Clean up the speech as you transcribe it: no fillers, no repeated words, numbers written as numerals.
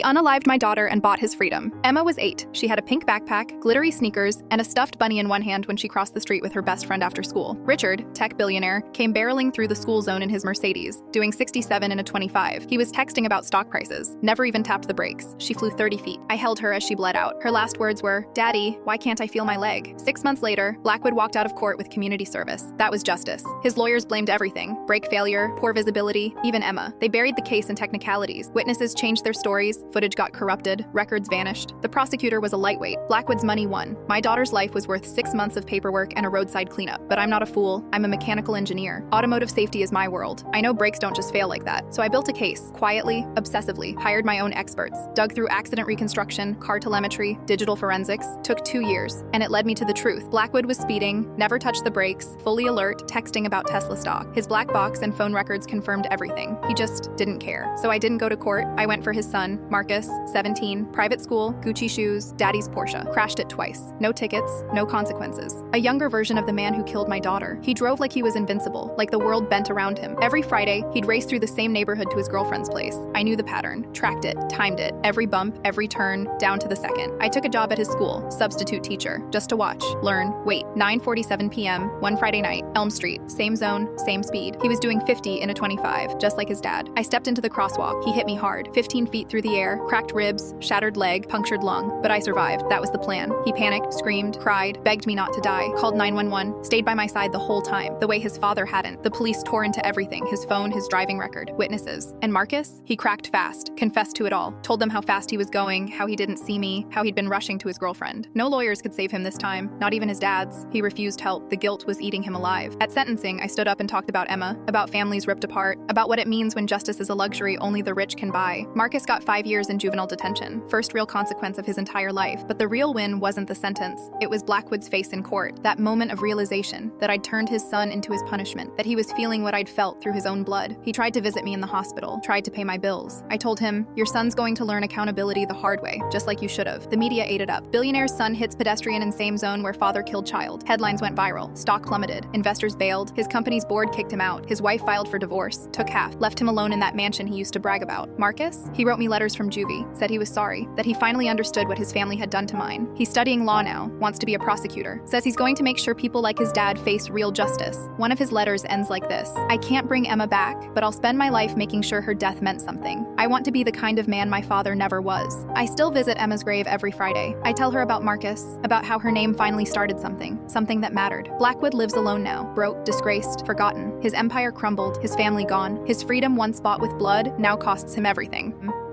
unalived my daughter and bought his freedom. Emma was 8. She had a pink backpack, glittery sneakers, and a stuffed bunny in one hand when she crossed the street with her best friend after school. Richard, tech billionaire, came barreling through the school zone in his Mercedes, doing 67 in a 25. He was texting about stock prices, never even tapped the brakes. She flew 30 feet. I held her as she bled out. Her last words were, "Daddy, why can't I feel my leg?" 6 months later, Blackwood walked out of court with community service. That was justice. His lawyers blamed everything: brake failure, poor visibility, even Emma. They buried the case in technicalities. Witnesses changed their stories, footage got corrupted, records vanished. The prosecutor was a lightweight. Blackwood's money won. My daughter's life was worth 6 months of paperwork and a roadside cleanup. But I'm not a fool. I'm a mechanical engineer. Automotive safety is my world. I know brakes don't just fail like that. So I built a case, quietly, obsessively, hired my own experts, dug through accident reconstruction, car telemetry, digital forensics. Took 2 years, and it led me to the truth. Blackwood was speeding, never touched the brakes, fully alert, texting about Tesla stock. His black box and phone records confirmed everything. He just didn't care. So I didn't go to court. I went for his son, Marcus, 17, private school, Gucci shoes, daddy's Porsche. Crashed it twice. No tickets, no consequences. A younger version of the man who killed my daughter. He drove like he was invincible, like the world bent around him. Every Friday, he'd race through the same neighborhood to his girlfriend's place. I knew the pattern, tracked it, timed it, every bump, every turn, down to the second. I took a job at his school, substitute teacher, just to watch, learn, wait. 9:47 p.m., one Friday night, Elm Street, same zone, same speed. He was doing 50 in a 25, just like his dad. I stepped into the crosswalk. He hit me hard, 15 feet through the air, cracked ribs, shattered leg, punctured lung, but I survived. That was the plan. He panicked, screamed, cried, begged me not to die, called 911, stayed by my side the whole time, the way his father hadn't. The police tore into everything, his phone, his driving record, witnesses. And Marcus? He cracked fast, confessed to it all, told them how fast he was going, how he didn't see me, how he'd been rushing to his girlfriend. No lawyers could save him this time, not even his dad's. He refused help. The guilt was eating him alive. At sentencing, I stood up and talked about Emma, about families ripped apart, about what it means when justice is a luxury only the rich can buy. Marcus got 5 years in juvenile detention, first real consequence of his entire life. But the real win wasn't the sentence. It was Blackwood's face in court, that moment of realization that I'd turned his son into his punishment, that he was feeling what I'd felt through his own blood. He tried to visit me in the hospital, tried to pay my bills. I told him, "Your son's going to learn accountability the hard way, just like you should have." The media ate it up. Billionaire's son hits pedestrian in same zone where father killed child. Headlines went viral. Stock plummeted. Investors bailed. His company's board kicked him out. His wife filed for divorce, took half, left him alone in that mansion he used to brag about. Marcus? He wrote me letters from juvie, said he was sorry, that he finally understood what his family had done to mine. He's studying law now, wants to be a prosecutor, says he's going to make sure people like his dad face real justice. One of his letters ends like this: "I can't bring Emma back, but I'll spend my life making sure her death meant something. I want to be the kind of man my father never was." I still visit Emma's grave every Friday. I tell her about Marcus, about how her name finally started something that mattered. Blackwood lives alone now, broke, disgraced, forgotten. His empire crumbled, his family gone. His freedom once bought with blood now costs him everything.